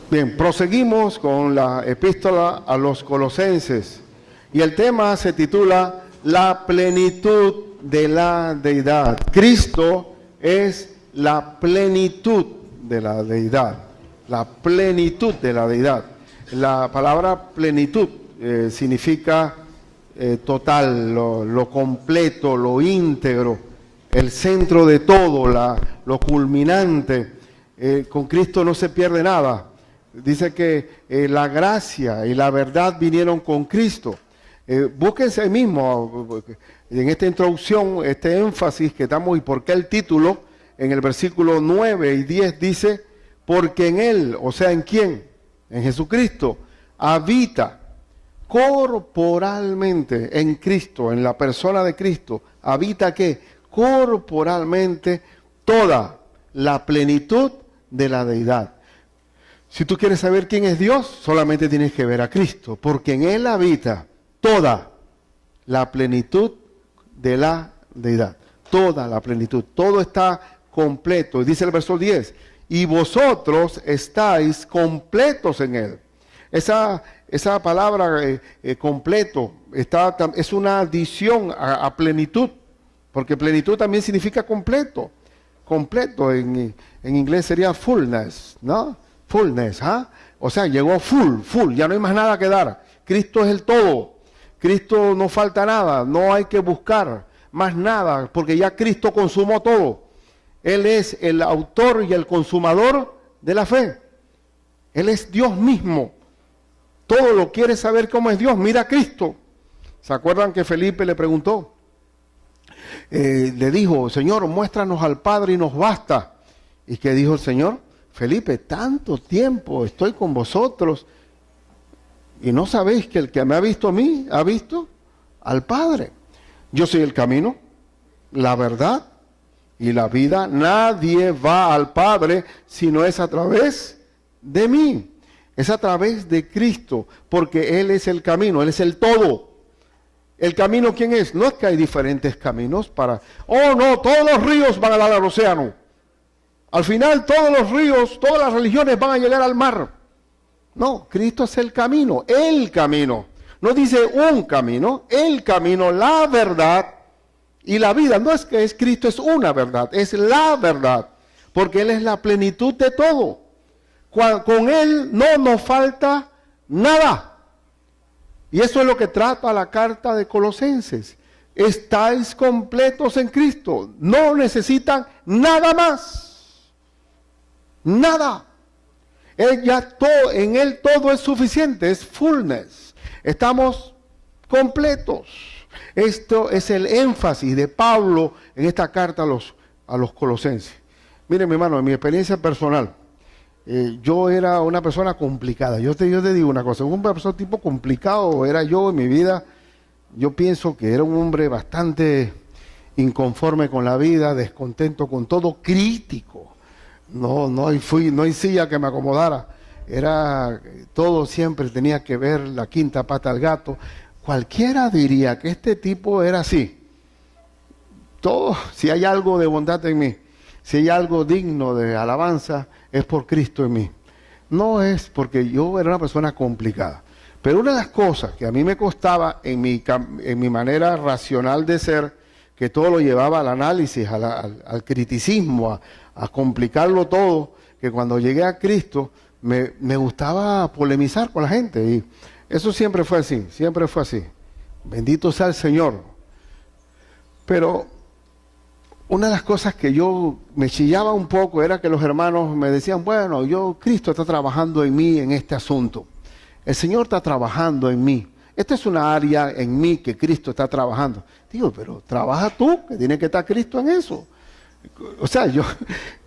Bien, proseguimos con la epístola a los Colosenses y el tema se titula La plenitud de la deidad. Cristo es la plenitud de la deidad, la plenitud de la deidad. La palabra plenitud significa total, lo completo, lo íntegro, el centro de todo, lo culminante. Con Cristo no se pierde nada. Dice que la gracia y la verdad vinieron con Cristo. Búsquense ahí mismo, en esta introducción, este énfasis que damos y por qué el título, en el versículo 9 y 10 dice, porque en Él, o sea, ¿en quién? En Jesucristo, habita corporalmente, en Cristo, en la persona de Cristo, habita ¿qué? Corporalmente toda la plenitud de la deidad. Si tú quieres saber quién es Dios, solamente tienes que ver a Cristo, porque en Él habita toda la plenitud de la deidad. Toda la plenitud, todo está completo. Y dice el verso 10, y vosotros estáis completos en Él. Esa palabra completo es una adición a plenitud, porque plenitud también significa completo. Completo en inglés sería fullness, ¿no? Fullness, ¿ah? O sea, llegó full, ya no hay más nada que dar. Cristo es el todo. Cristo no falta nada, no hay que buscar más nada, porque ya Cristo consumó todo. Él es el autor y el consumador de la fe. Él es Dios mismo. Todo lo quiere saber cómo es Dios, mira a Cristo. ¿Se acuerdan que Felipe le preguntó? Le dijo, Señor, muéstranos al Padre y nos basta. ¿Y qué dijo el Señor? Felipe, tanto tiempo estoy con vosotros y no sabéis que el que me ha visto a mí, ha visto al Padre. Yo soy el camino, la verdad y la vida. Nadie va al Padre si no es a través de mí. Es a través de Cristo, porque Él es el camino, Él es el todo. ¿El camino quién es? No es que hay diferentes caminos para... Oh, no, todos los ríos van a dar al océano. Al final todos los ríos, todas las religiones van a llegar al mar. No, Cristo es el camino, el camino. No dice un camino, el camino, la verdad y la vida. No es que Cristo es una verdad, es la verdad. Porque Él es la plenitud de todo. Con Él no nos falta nada. Y eso es lo que trata la carta de Colosenses. Estáis completos en Cristo. No necesitan nada más. Nada. En Él todo es suficiente. Es fullness. Estamos completos. Esto es el énfasis de Pablo en esta carta a los Colosenses. Miren, mi hermano, en mi experiencia personal, yo era una persona complicada. Yo te digo una cosa, un persona tipo complicado era yo en mi vida. Yo pienso que era un hombre bastante inconforme con la vida, descontento con todo, crítico. No hay silla que me acomodara. Era todo, siempre tenía que ver la quinta pata al gato. Cualquiera diría que este tipo era así. Todo, si hay algo de bondad en mí, si hay algo digno de alabanza, es por Cristo en mí. No es porque yo era una persona complicada. Pero una de las cosas que a mí me costaba en mi manera racional de ser, que todo lo llevaba al análisis, al criticismo, a complicarlo todo, que cuando llegué a Cristo me gustaba polemizar con la gente. Y eso siempre fue así, siempre fue así. Bendito sea el Señor. Pero una de las cosas que yo me chillaba un poco era que los hermanos me decían, bueno, Cristo está trabajando en mí en este asunto. El Señor está trabajando en mí. Esta es una área en mí que Cristo está trabajando. Digo, pero trabaja tú, que tiene que estar Cristo en eso. O sea,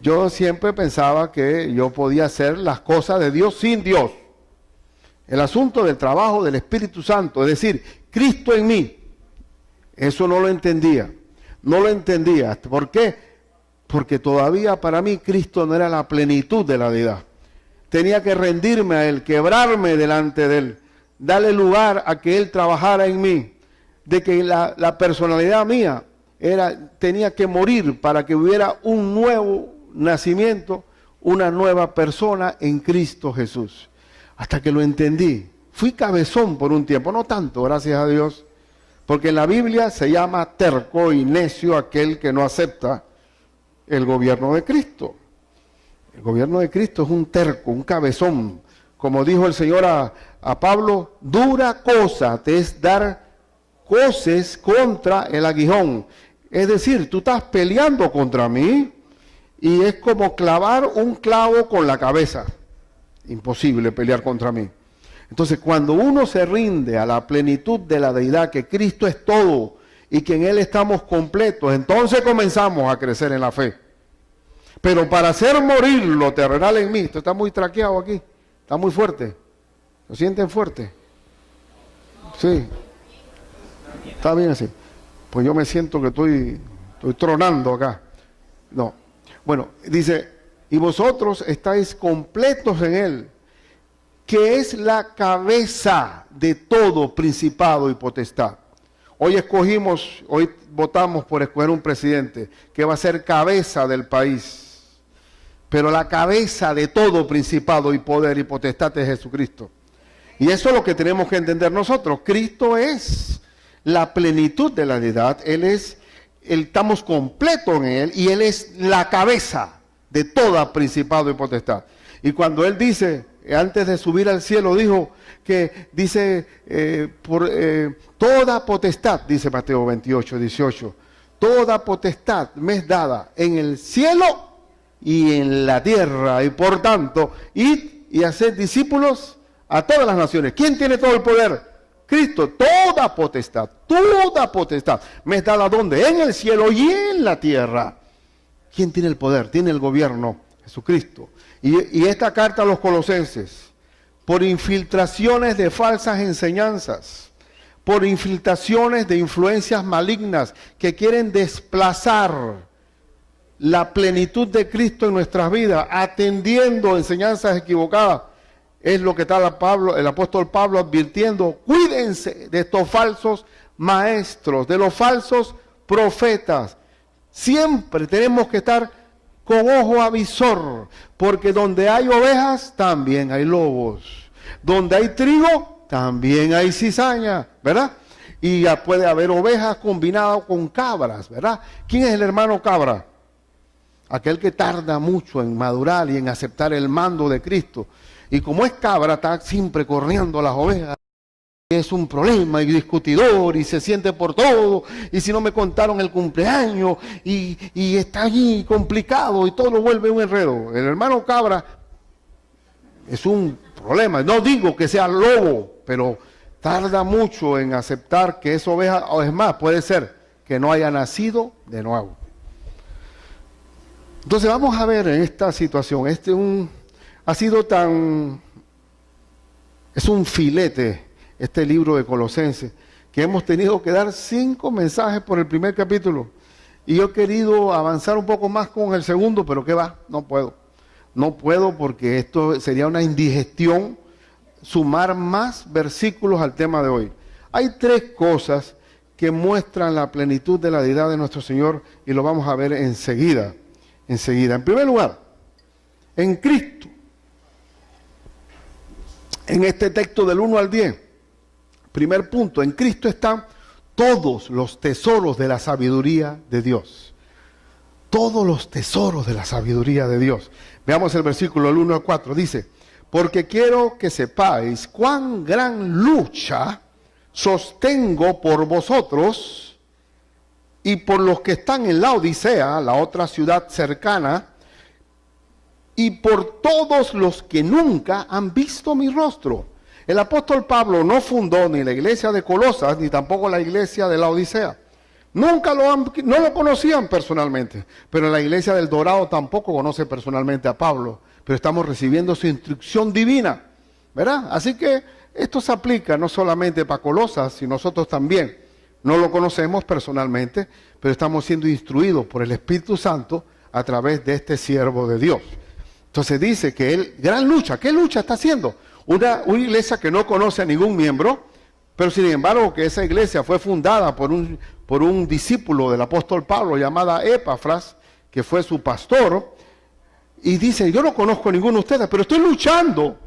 yo siempre pensaba que yo podía hacer las cosas de Dios sin Dios. El asunto del trabajo del Espíritu Santo, es decir, Cristo en mí, eso no lo entendía. No lo entendía. ¿Por qué? Porque todavía para mí Cristo no era la plenitud de la deidad. Tenía que rendirme a Él, quebrarme delante de Él, darle lugar a que Él trabajara en mí, de que la personalidad mía tenía que morir para que hubiera un nuevo nacimiento, una nueva persona en Cristo Jesús. Hasta que lo entendí. Fui cabezón por un tiempo, no tanto, gracias a Dios, porque en la Biblia se llama terco y necio aquel que no acepta el gobierno de Cristo. El gobierno de Cristo es un terco, un cabezón. Como dijo el Señor a Pablo, dura cosa te es dar coces contra el aguijón. Es decir, tú estás peleando contra mí y es como clavar un clavo con la cabeza. Imposible pelear contra mí. Entonces, cuando uno se rinde a la plenitud de la deidad, que Cristo es todo y que en Él estamos completos, entonces comenzamos a crecer en la fe. Pero para hacer morir lo terrenal en mí, esto está muy traqueado aquí, está muy fuerte. ¿Lo sienten fuerte? Sí. Está bien así. Pues yo me siento que estoy tronando acá. No. Bueno, dice, y vosotros estáis completos en Él, que es la cabeza de todo principado y potestad. Hoy votamos por escoger un presidente que va a ser cabeza del país. Pero la cabeza de todo principado y poder y potestad es Jesucristo. Y eso es lo que tenemos que entender nosotros. Cristo es la plenitud de la deidad. Estamos completos en Él y Él es la cabeza de toda principado y potestad. Y cuando Él dice, antes de subir al cielo, dijo que toda potestad, dice Mateo 28, 18, toda potestad me es dada en el cielo y en la tierra, y por tanto, id y haced discípulos a todas las naciones. ¿Quién tiene todo el poder? Cristo. Toda potestad me es dada ¿dónde? En el cielo y en la tierra. ¿Quién tiene el poder? Tiene el gobierno, Jesucristo. Y esta carta a los colosenses, por infiltraciones de falsas enseñanzas, por infiltraciones de influencias malignas que quieren desplazar la plenitud de Cristo en nuestras vidas, atendiendo enseñanzas equivocadas, es lo que está el apóstol Pablo advirtiendo. Cuídense de estos falsos maestros, de los falsos profetas. Siempre tenemos que estar con ojo avisor, porque donde hay ovejas, también hay lobos. Donde hay trigo, también hay cizaña, ¿verdad? Y ya puede haber ovejas combinadas con cabras, ¿verdad? ¿Quién es el hermano cabra? Aquel que tarda mucho en madurar y en aceptar el mando de Cristo. Y como es cabra, está siempre corriendo a las ovejas. Es un problema y discutidor y se siente por todo. Y si no me contaron el cumpleaños y está allí complicado y todo lo vuelve un enredo. El hermano cabra es un problema. No digo que sea lobo, pero tarda mucho en aceptar que es oveja. O es más, puede ser que no haya nacido de nuevo. Entonces vamos a ver en esta situación, es un filete este libro de Colosenses, que hemos tenido que dar 5 mensajes por el primer capítulo, y yo he querido avanzar un poco más con el segundo, pero ¿qué va? No puedo porque esto sería una indigestión, sumar más versículos al tema de hoy. Hay 3 cosas que muestran la plenitud de la deidad de nuestro Señor, y lo vamos a ver enseguida. En primer lugar, en Cristo, en este texto del 1 al 10, primer punto, en Cristo están todos los tesoros de la sabiduría de Dios. Todos los tesoros de la sabiduría de Dios. Veamos el versículo del 1 al 4, dice, porque quiero que sepáis cuán gran lucha sostengo por vosotros y por los que están en la Odisea, la otra ciudad cercana, y por todos los que nunca han visto mi rostro. El apóstol Pablo no fundó ni la iglesia de Colosas, ni tampoco la iglesia de la Odisea. No lo conocían personalmente, pero la iglesia del Dorado tampoco conoce personalmente a Pablo, pero estamos recibiendo su instrucción divina, ¿verdad? Así que esto se aplica no solamente para Colosas, sino nosotros también. No lo conocemos personalmente, pero estamos siendo instruidos por el Espíritu Santo a través de este siervo de Dios. Entonces dice que él, gran lucha, ¿qué lucha está haciendo? Una iglesia que no conoce a ningún miembro, pero sin embargo que esa iglesia fue fundada por un discípulo del apóstol Pablo llamada Epafras, que fue su pastor, Y dice, yo no conozco a ninguno de ustedes, pero estoy luchando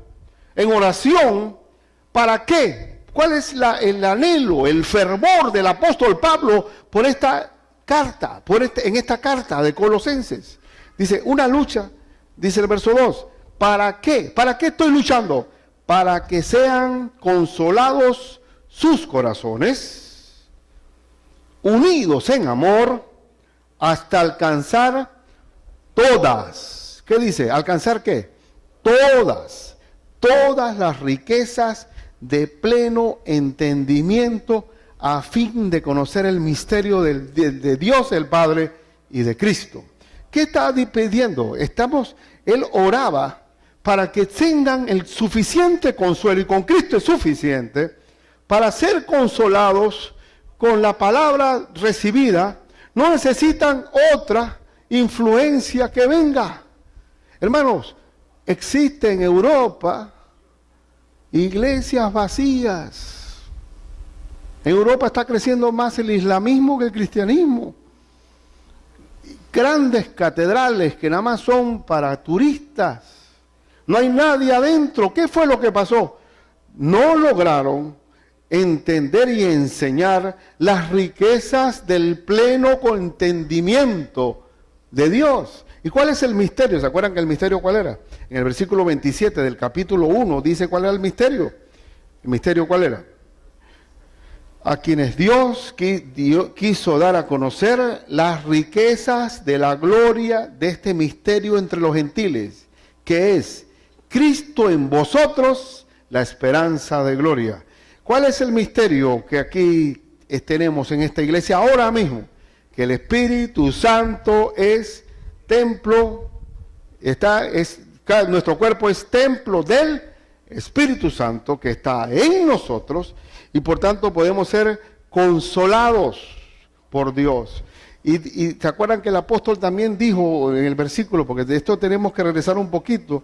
en oración. ¿Para qué? ¿Cuál es el anhelo, el fervor del apóstol Pablo por esta carta, en esta carta de Colosenses? Dice, una lucha, dice el verso 2, ¿para qué? ¿Para qué estoy luchando? Para que sean consolados sus corazones, unidos en amor, hasta alcanzar todas. ¿Qué dice? ¿Alcanzar qué? Todas las riquezas de pleno entendimiento, a fin de conocer el misterio de Dios el Padre y de Cristo. ¿Qué está pidiendo? Él oraba para que tengan el suficiente consuelo, y con Cristo es suficiente, para ser consolados con la palabra recibida. No necesitan otra influencia que venga. Hermanos, existe en Europa iglesias vacías. En Europa está creciendo más el islamismo que el cristianismo. Grandes catedrales que nada más son para turistas. No hay nadie adentro. ¿Qué fue lo que pasó? No lograron entender y enseñar las riquezas del pleno entendimiento de Dios. ¿Y cuál es el misterio? ¿Se acuerdan que el misterio cuál era? En el versículo 27 del capítulo 1 dice cuál era el misterio. ¿El misterio cuál era? A quienes Dios quiso dar a conocer las riquezas de la gloria de este misterio entre los gentiles, que es Cristo en vosotros, la esperanza de gloria. ¿Cuál es el misterio que aquí tenemos en esta iglesia ahora mismo? Que el Espíritu Santo es templo, nuestro cuerpo es templo del Espíritu Santo que está en nosotros, y por tanto podemos ser consolados por Dios. Y ¿se acuerdan que el apóstol también dijo en el versículo, porque de esto tenemos que regresar un poquito,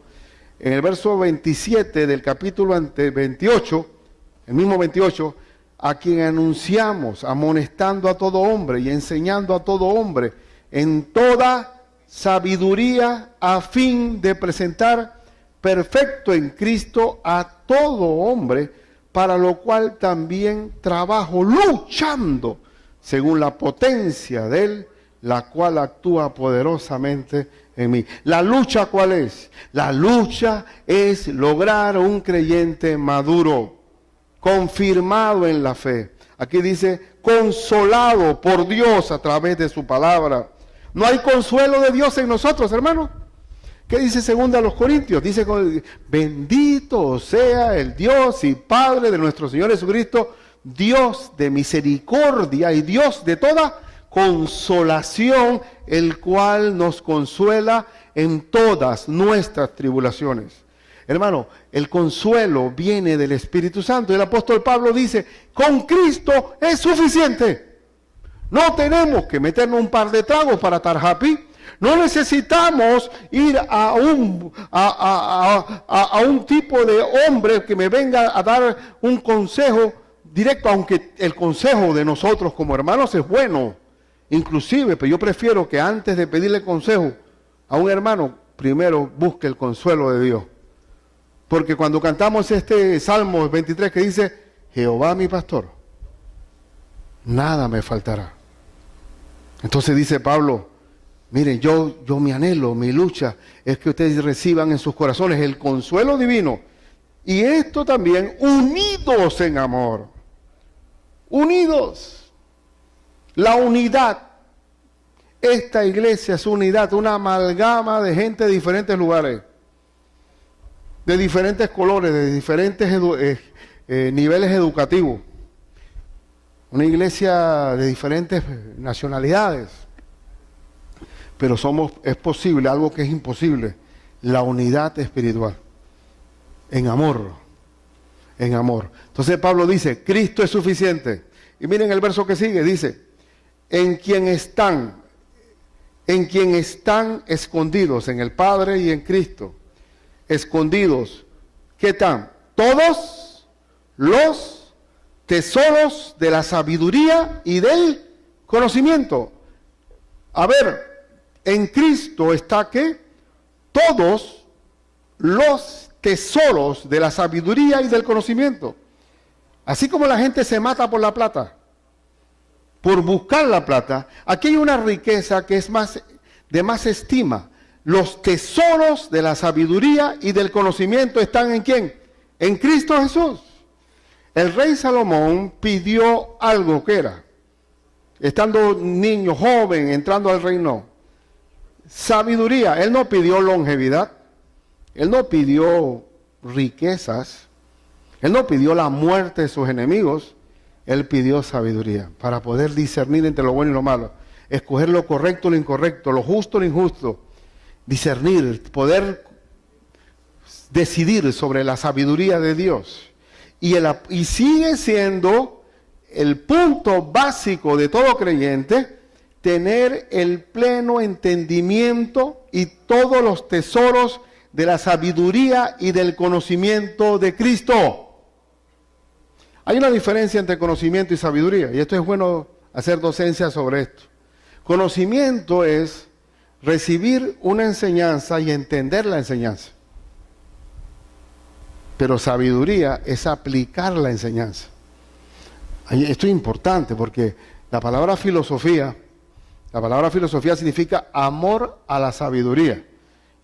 en el verso 27 del capítulo 28, el mismo 28, a quien anunciamos, amonestando a todo hombre y enseñando a todo hombre en toda sabiduría, a fin de presentar perfecto en Cristo a todo hombre, para lo cual también trabajo luchando según la potencia de Él, la cual actúa poderosamente en mí. ¿La lucha cuál es? La lucha es lograr un creyente maduro, confirmado en la fe. Aquí dice, consolado por Dios a través de su palabra. No hay consuelo de Dios en nosotros, hermanos. ¿Qué dice 2 Corintios? Dice, bendito sea el Dios y Padre de nuestro Señor Jesucristo, Dios de misericordia y Dios de toda consolación, el cual nos consuela en todas nuestras tribulaciones. Hermano, el consuelo viene del Espíritu Santo. El apóstol Pablo dice, con Cristo es suficiente. No tenemos que meternos un par de tragos para estar happy. No necesitamos ir a un tipo de hombre que me venga a dar un consejo directo, aunque el consejo de nosotros como hermanos es bueno, inclusive, pero yo prefiero que antes de pedirle consejo a un hermano, primero busque el consuelo de Dios. Porque cuando cantamos este Salmo 23 que dice, Jehová mi pastor, nada me faltará. Entonces dice Pablo, miren, yo mi anhelo, mi lucha es que ustedes reciban en sus corazones el consuelo divino. Y esto también unidos en amor. Unidos. La unidad. Esta iglesia es unidad, una amalgama de gente de diferentes lugares, de diferentes colores, de diferentes niveles educativos. Una iglesia de diferentes nacionalidades. Pero es posible, algo que es imposible, la unidad espiritual. En amor. En amor. Entonces Pablo dice, Cristo es suficiente. Y miren el verso que sigue, dice, en quien están escondidos, en el Padre y en Cristo, escondidos, ¿qué están? Todos los tesoros de la sabiduría y del conocimiento. A ver, en Cristo está ¿qué? todos los tesoros de la sabiduría y del conocimiento. Así como la gente se mata por la plata, por buscar la plata, aquí hay una riqueza que es de más estima. Los tesoros de la sabiduría y del conocimiento están ¿en quién? En Cristo Jesús. El rey Salomón pidió algo que era, estando niño, joven, entrando al reino, sabiduría. Él no pidió longevidad, él no pidió riquezas, él no pidió la muerte de sus enemigos, él pidió sabiduría para poder discernir entre lo bueno y lo malo, escoger lo correcto y lo incorrecto, lo justo y lo injusto, discernir, poder decidir sobre la sabiduría de Dios. Y sigue siendo el punto básico de todo creyente, tener el pleno entendimiento y todos los tesoros de la sabiduría y del conocimiento de Cristo. Hay una diferencia entre conocimiento y sabiduría, y esto es bueno hacer docencia sobre esto. Conocimiento es recibir una enseñanza y entender la enseñanza. Pero sabiduría es aplicar la enseñanza. Esto es importante porque la palabra filosofía significa amor a la sabiduría.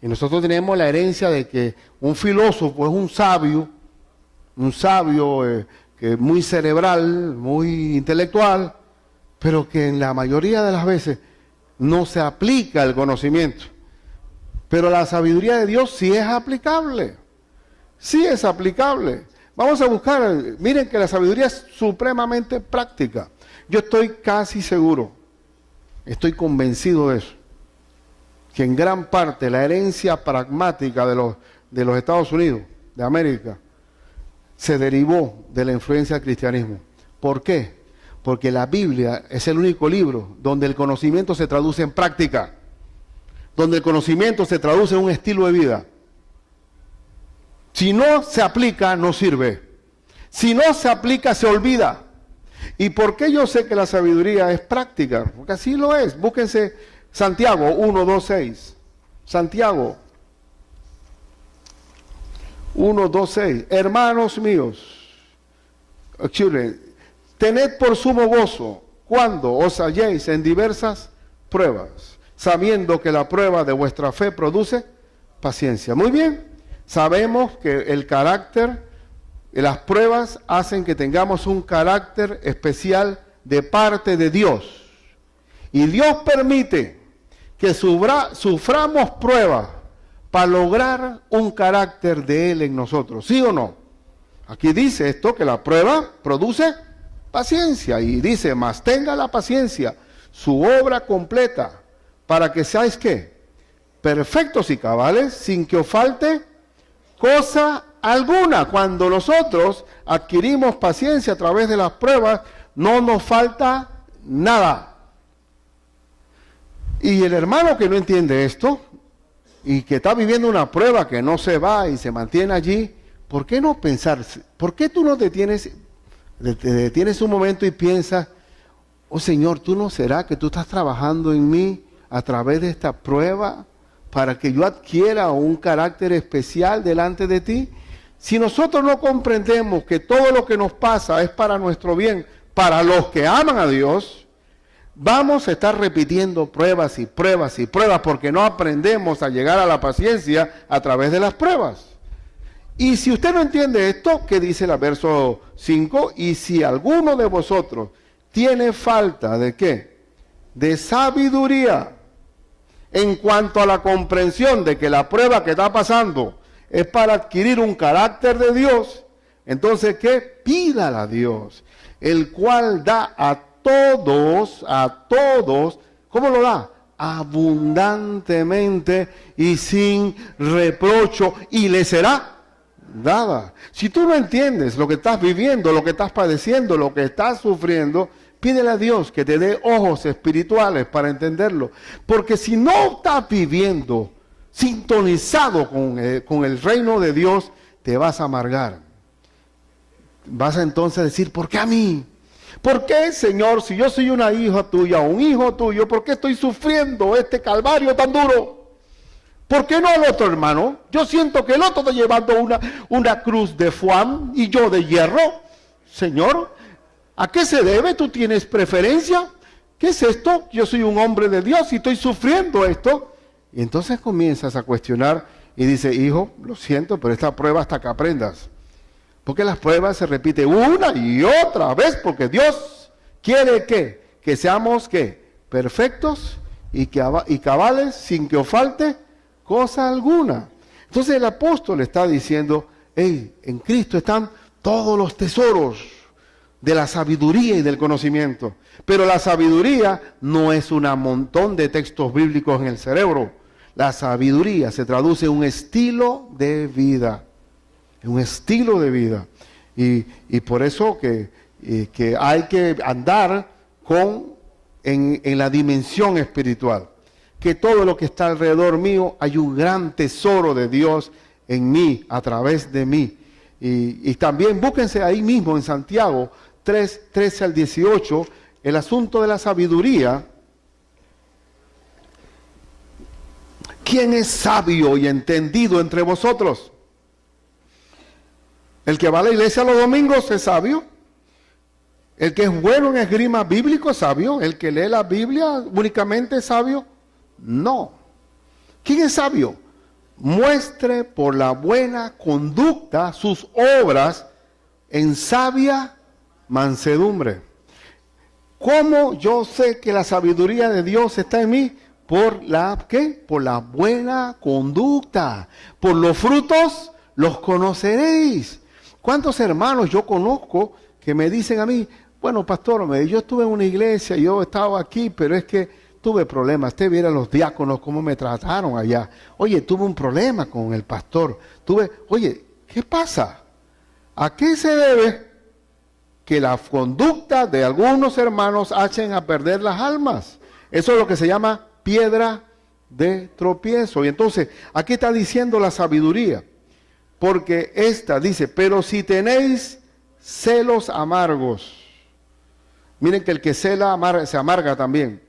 Y nosotros tenemos la herencia de que un filósofo es un sabio que muy cerebral, muy intelectual, pero que en la mayoría de las veces no se aplica el conocimiento. Pero la sabiduría de Dios sí es aplicable. Sí es aplicable. Vamos a buscar, miren que la sabiduría es supremamente práctica. Yo estoy casi seguro, estoy convencido de eso, que en gran parte la herencia pragmática de los Estados Unidos, de América, se derivó de la influencia del cristianismo. ¿Por qué? Porque la Biblia es el único libro donde el conocimiento se traduce en práctica, donde el conocimiento se traduce en un estilo de vida. Si no se aplica, no sirve. Si no se aplica, se olvida. ¿Y por qué yo sé que la sabiduría es práctica? Porque así lo es. Búsquense Santiago 1:2:6. Santiago 1:2:6. Hermanos míos, tened por sumo gozo cuando os halléis en diversas pruebas, sabiendo que la prueba de vuestra fe produce paciencia. Muy bien. Sabemos que el carácter, las pruebas hacen que tengamos un carácter especial de parte de Dios. Y Dios permite que suframos pruebas para lograr un carácter de Él en nosotros. ¿Sí o no? Aquí dice esto, que la prueba produce paciencia. Y dice, mas tenga la paciencia su obra completa, para que seáis, ¿qué? Perfectos y cabales, sin que os falte cosa alguna. Cuando nosotros adquirimos paciencia a través de las pruebas, no nos falta nada. Y el hermano que no entiende esto, y que está viviendo una prueba que no se va y se mantiene allí, ¿por qué no pensar? ¿Por qué tú no te detienes un momento y piensas, oh Señor, ¿tú no será que tú estás trabajando en mí a través de esta prueba para que yo adquiera un carácter especial delante de ti? Si nosotros no comprendemos que todo lo que nos pasa es para nuestro bien, para los que aman a Dios, vamos a estar repitiendo pruebas y pruebas y pruebas porque no aprendemos a llegar a la paciencia a través de las pruebas. Y si usted no entiende esto, ¿qué dice el verso 5? Y si alguno de vosotros tiene falta de ¿qué? De sabiduría, en cuanto a la comprensión de que la prueba que está pasando es para adquirir un carácter de Dios, entonces ¿qué? Pídala a Dios, el cual da a todos, ¿cómo lo da? Abundantemente y sin reprocho, y le será dada. Si tú no entiendes lo que estás viviendo, lo que estás padeciendo, lo que estás sufriendo, pídele a Dios que te dé ojos espirituales para entenderlo. Porque si no estás viviendo sintonizado con el reino de Dios, te vas a amargar. Vas a entonces decir, ¿por qué a mí? ¿Por qué, Señor, si yo soy una hija tuya o un hijo tuyo, por qué estoy sufriendo este calvario tan duro? ¿Por qué no al otro hermano? Yo siento que el otro está llevando una cruz de fuam y yo de hierro. Señor, ¿a qué se debe? ¿Tú tienes preferencia? ¿Qué es esto? Yo soy un hombre de Dios y estoy sufriendo esto. Y entonces comienzas a cuestionar y dice, hijo, lo siento, pero esta prueba hasta que aprendas. Porque las pruebas se repiten una y otra vez, porque Dios quiere que seamos perfectos y cabales sin que os falte cosa alguna. Entonces el apóstol está diciendo, hey, en Cristo están todos los tesoros de la sabiduría y del conocimiento. Pero la sabiduría no es un montón de textos bíblicos en el cerebro. La sabiduría se traduce en un estilo de vida. Un estilo de vida. Y por eso que hay que andar en la dimensión espiritual. Que todo lo que está alrededor mío, hay un gran tesoro de Dios en mí, a través de mí. Y también búsquense ahí mismo en Santiago 3, 13 al 18, el asunto de la sabiduría. ¿Quién es sabio y entendido entre vosotros? El que va a la iglesia los domingos es sabio. El que es bueno en esgrima bíblico es sabio. El que lee la Biblia únicamente es sabio. No. ¿Quién es sabio? Muestre por la buena conducta sus obras en sabia mansedumbre. ¿Cómo yo sé que la sabiduría de Dios está en mí? Por la buena conducta. Por los frutos los conoceréis. ¿Cuántos hermanos yo conozco que me dicen a mí, bueno, pastor, yo estuve en una iglesia, yo estaba aquí, pero es que tuve problemas? Usted viera los diáconos cómo me trataron allá. Oye, tuve un problema con el pastor. Oye, ¿qué pasa? ¿A qué se debe que la conducta de algunos hermanos hacen a perder las almas? Eso es lo que se llama piedra de tropiezo. Y entonces, aquí está diciendo la sabiduría. Porque esta dice, pero si tenéis celos amargos, miren que el que cela se amarga también,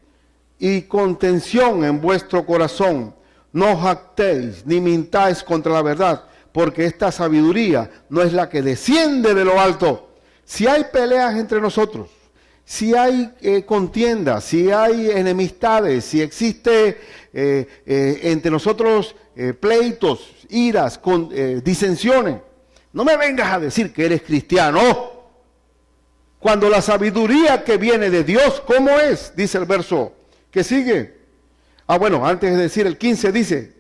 y contención en vuestro corazón, no jactéis ni mintáis contra la verdad, porque esta sabiduría no es la que desciende de lo alto. Si hay peleas entre nosotros, si hay contiendas, si hay enemistades, si existe entre nosotros pleitos, iras, disensiones, no me vengas a decir que eres cristiano. Cuando la sabiduría que viene de Dios, ¿cómo es? Dice el verso que sigue. Bueno, antes de decir el 15 dice,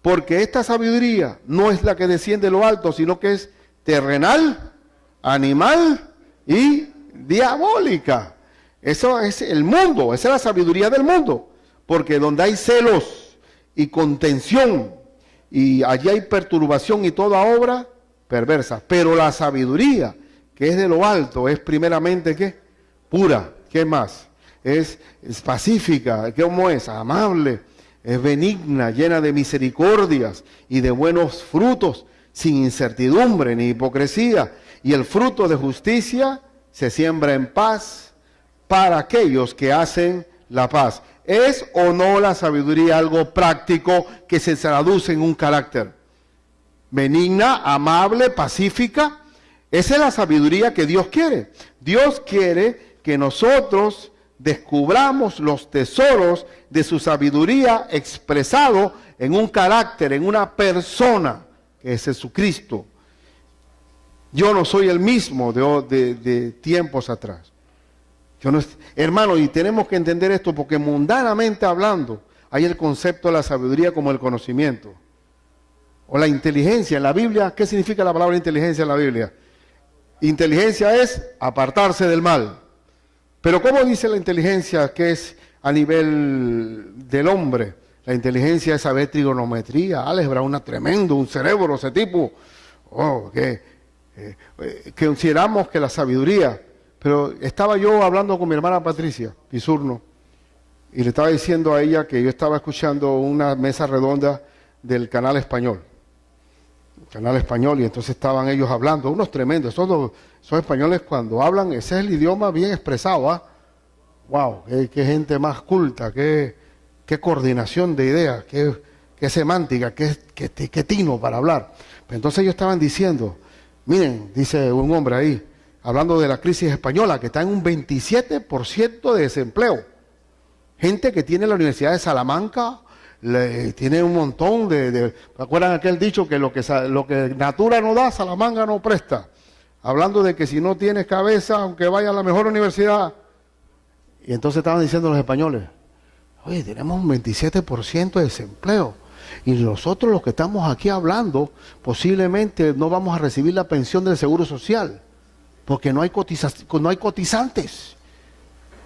porque esta sabiduría no es la que desciende de lo alto, sino que es terrenal, animal y diabólica. Eso es el mundo, esa es la sabiduría del mundo. Porque donde hay celos y contención, y allí hay perturbación y toda obra perversa. Pero la sabiduría que es de lo alto es primeramente, ¿qué? Pura. ¿Qué más? Es pacífica. ¿Cómo es? Amable. Es benigna, llena de misericordias y de buenos frutos, sin incertidumbre ni hipocresía. Y el fruto de justicia se siembra en paz para aquellos que hacen la paz. ¿Es o no la sabiduría algo práctico que se traduce en un carácter? Benigna, amable, pacífica. Esa es la sabiduría que Dios quiere. Dios quiere que nosotros descubramos los tesoros de su sabiduría expresado en un carácter, en una persona, que es Jesucristo. Yo no soy el mismo de tiempos atrás. Hermano, y tenemos que entender esto porque mundanamente hablando, hay el concepto de la sabiduría como el conocimiento. O la inteligencia. En la Biblia, ¿qué significa la palabra inteligencia en la Biblia? Inteligencia es apartarse del mal. Pero ¿cómo dice la inteligencia que es a nivel del hombre? La inteligencia es saber trigonometría, álgebra, un cerebro, ese tipo. Que consideramos que la sabiduría. Pero estaba yo hablando con mi hermana Patricia Pisurno y le estaba diciendo a ella que yo estaba escuchando una mesa redonda del canal español. Canal español, y entonces estaban ellos hablando, unos tremendos, esos españoles cuando hablan, ese es el idioma bien expresado, ¿ah? ¡Wow! Qué gente más culta, qué coordinación de ideas, qué qué semántica, qué tino para hablar. Pero entonces ellos estaban diciendo, miren, dice un hombre ahí, hablando de la crisis española, que está en un 27% de desempleo. Gente que tiene la Universidad de Salamanca, tiene un montón ¿se acuerdan aquel dicho que lo que Natura no da, Salamanca no presta? Hablando de que si no tienes cabeza, aunque vaya a la mejor universidad. Y entonces estaban diciendo los españoles, oye, tenemos un 27% de desempleo. Y nosotros los que estamos aquí hablando, posiblemente no vamos a recibir la pensión del Seguro Social, porque no hay cotizantes.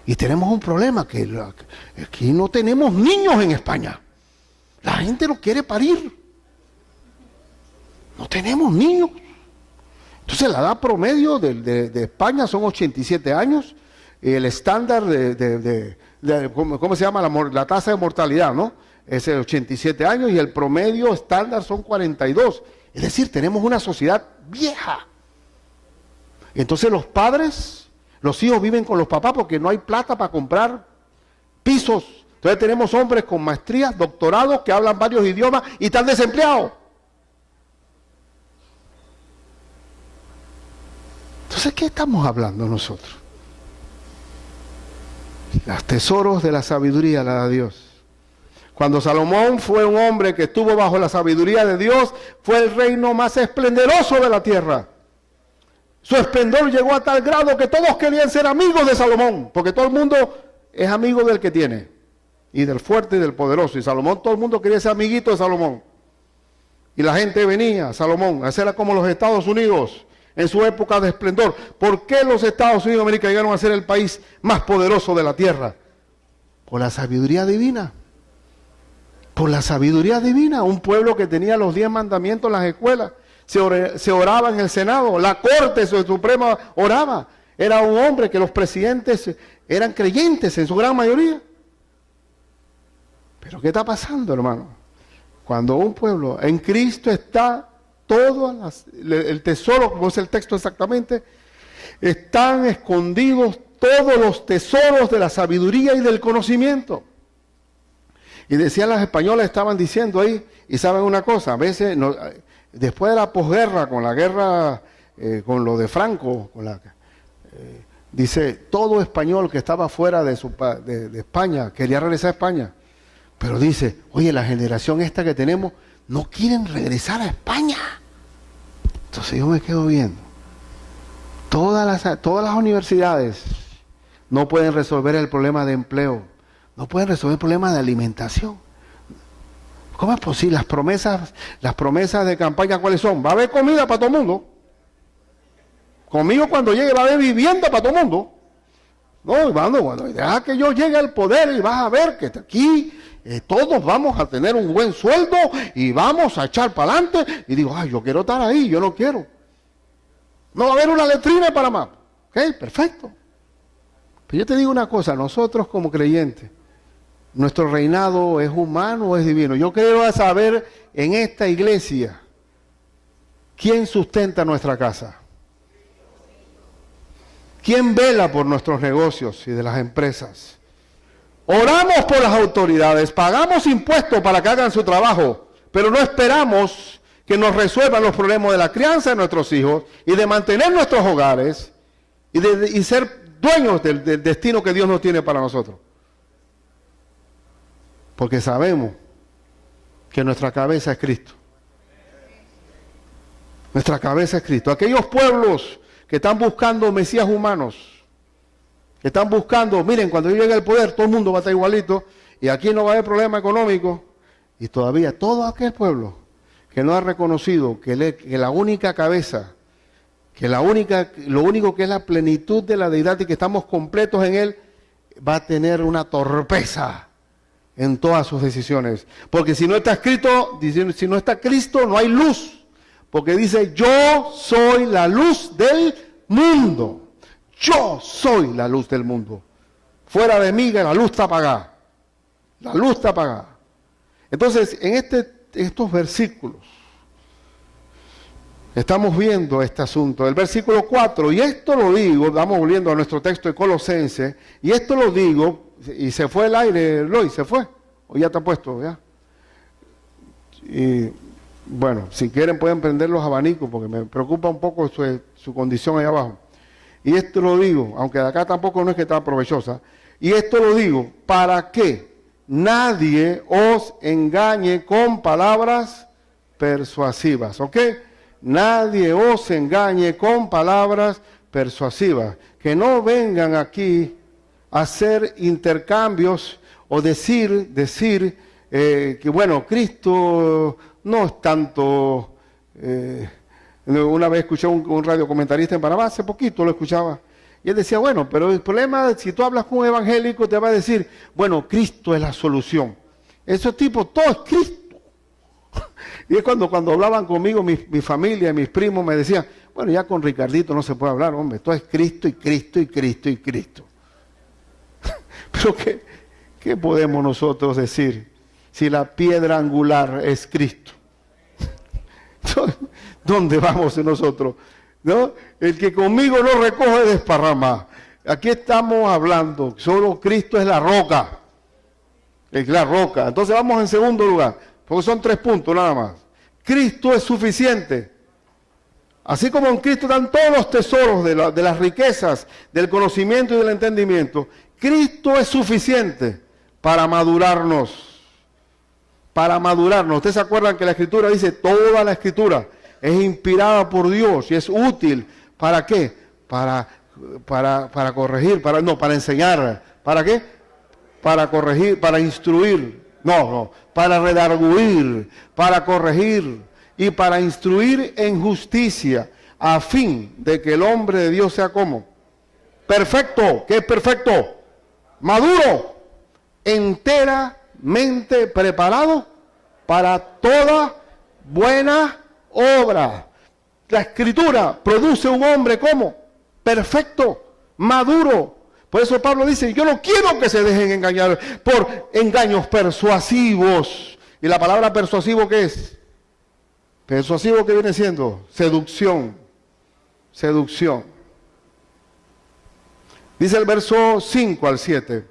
Y tenemos un problema, que aquí no tenemos niños en España. La gente no quiere parir. No tenemos niños. Entonces la edad promedio de España son 87 años. El estándar ¿cómo se llama? La tasa de mortalidad, ¿no? Es el 87 años y el promedio estándar son 42. Es decir, tenemos una sociedad vieja. Entonces los hijos viven con los papás porque no hay plata para comprar pisos. Entonces tenemos hombres con maestrías, doctorados, que hablan varios idiomas y están desempleados. Entonces, ¿qué estamos hablando nosotros? Los tesoros de la sabiduría la da Dios. Cuando Salomón fue un hombre que estuvo bajo la sabiduría de Dios, fue el reino más esplendoroso de la tierra. Su esplendor llegó a tal grado que todos querían ser amigos de Salomón, porque todo el mundo es amigo del que tiene, y del fuerte y del poderoso. Y Salomón, todo el mundo quería ser amiguito de Salomón. Y la gente venía a Salomón, a ser como los Estados Unidos en su época de esplendor. ¿Por qué los Estados Unidos de América llegaron a ser el país más poderoso de la tierra? Por la sabiduría divina. Por la sabiduría divina. Un pueblo que tenía los 10 mandamientos en las escuelas. Se oraba en el Senado. La Corte Suprema oraba. Era un hombre que los presidentes eran creyentes en su gran mayoría. Pero ¿qué está pasando, hermano? Cuando un pueblo en Cristo está el tesoro, como es el texto exactamente, están escondidos todos los tesoros de la sabiduría y del conocimiento. Y decían las españolas, estaban diciendo ahí, y saben una cosa, a veces, después de la posguerra, con la guerra, con lo de Franco, dice, todo español que estaba fuera de España, quería regresar a España, pero dice, oye, la generación esta que tenemos, no quieren regresar a España. Entonces yo me quedo viendo. Todas las universidades no pueden resolver el problema de empleo. No pueden resolver el problema de alimentación. ¿Cómo es posible? Las promesas de campaña, ¿cuáles son? Va a haber comida para todo el mundo. Conmigo cuando llegue va a haber vivienda para todo el mundo. No, hermano, cuando deja que yo llegue al poder y vas a ver que aquí todos vamos a tener un buen sueldo y vamos a echar para adelante. Y digo, ay, yo quiero estar ahí, yo no quiero. No va a haber una letrina para más. Ok, perfecto. Pero yo te digo una cosa, nosotros como creyentes, nuestro reinado es humano o es divino. Yo quiero saber en esta iglesia, ¿quién sustenta nuestra casa? ¿Quién vela por nuestros negocios y de las empresas? Oramos por las autoridades, pagamos impuestos para que hagan su trabajo, pero no esperamos que nos resuelvan los problemas de la crianza de nuestros hijos y de mantener nuestros hogares y ser dueños del destino que Dios nos tiene para nosotros. Porque sabemos que nuestra cabeza es Cristo. Nuestra cabeza es Cristo. Aquellos pueblos que están buscando mesías humanos, que están buscando, miren, cuando yo llegue al poder, todo el mundo va a estar igualito, y aquí no va a haber problema económico, y todavía todo aquel pueblo que no ha reconocido que la única cabeza, lo único que es la plenitud de la deidad y que estamos completos en Él, va a tener una torpeza en todas sus decisiones. Porque si no está escrito, si no está Cristo, no hay luz. Porque dice, yo soy la luz del mundo. Yo soy la luz del mundo. Fuera de mí, la luz está apagada. La luz está apagada. Entonces, en estos versículos, estamos viendo este asunto. El versículo 4, y esto lo digo, vamos volviendo a nuestro texto de Colosenses, y esto lo digo, y se fue el aire, Eloy, se fue, o ya está puesto, ya. Y bueno, si quieren pueden prender los abanicos porque me preocupa un poco su condición ahí abajo. Y esto lo digo, aunque de acá tampoco no es que está provechosa, y esto lo digo para que nadie os engañe con palabras persuasivas, ¿ok? Nadie os engañe con palabras persuasivas. Que no vengan aquí a hacer intercambios o decir que bueno, Cristo no es tanto... una vez escuché un radiocomentarista en Panamá, hace poquito lo escuchaba, y él decía, bueno, pero el problema es si tú hablas con un evangélico te va a decir, bueno, Cristo es la solución. Esos tipos, todo es Cristo. Y es cuando hablaban conmigo mi familia, mis primos me decían, bueno, ya con Ricardito no se puede hablar, hombre, todo es Cristo y Cristo y Cristo y Cristo. Pero ¿qué podemos nosotros decir si la piedra angular es Cristo? ¿Dónde vamos nosotros? ¿No? El que conmigo no recoge desparrama. Aquí estamos hablando, solo Cristo es la roca. Es la roca. Entonces vamos en segundo lugar, porque son 3 puntos nada más. Cristo es suficiente. Así como en Cristo están todos los tesoros de las riquezas, del conocimiento y del entendimiento, Cristo es suficiente para madurarnos. Para madurarnos. ¿Ustedes se acuerdan que la Escritura dice, toda la Escritura es inspirada por Dios y es útil? ¿Para qué? Para corregir, para enseñar. ¿Para qué? Para corregir, para instruir. No, para redarguir, para corregir y para instruir en justicia, a fin de que el hombre de Dios sea como perfecto. ¿Qué es perfecto? Maduro, enteramente preparado para toda buena obra. La Escritura produce un hombre como perfecto, maduro. Por eso Pablo dice, yo no quiero que se dejen engañar por engaños persuasivos. ¿Y la palabra persuasivo qué es? Persuasivo, ¿qué viene siendo? Seducción. Seducción. Dice el verso 5 al 7.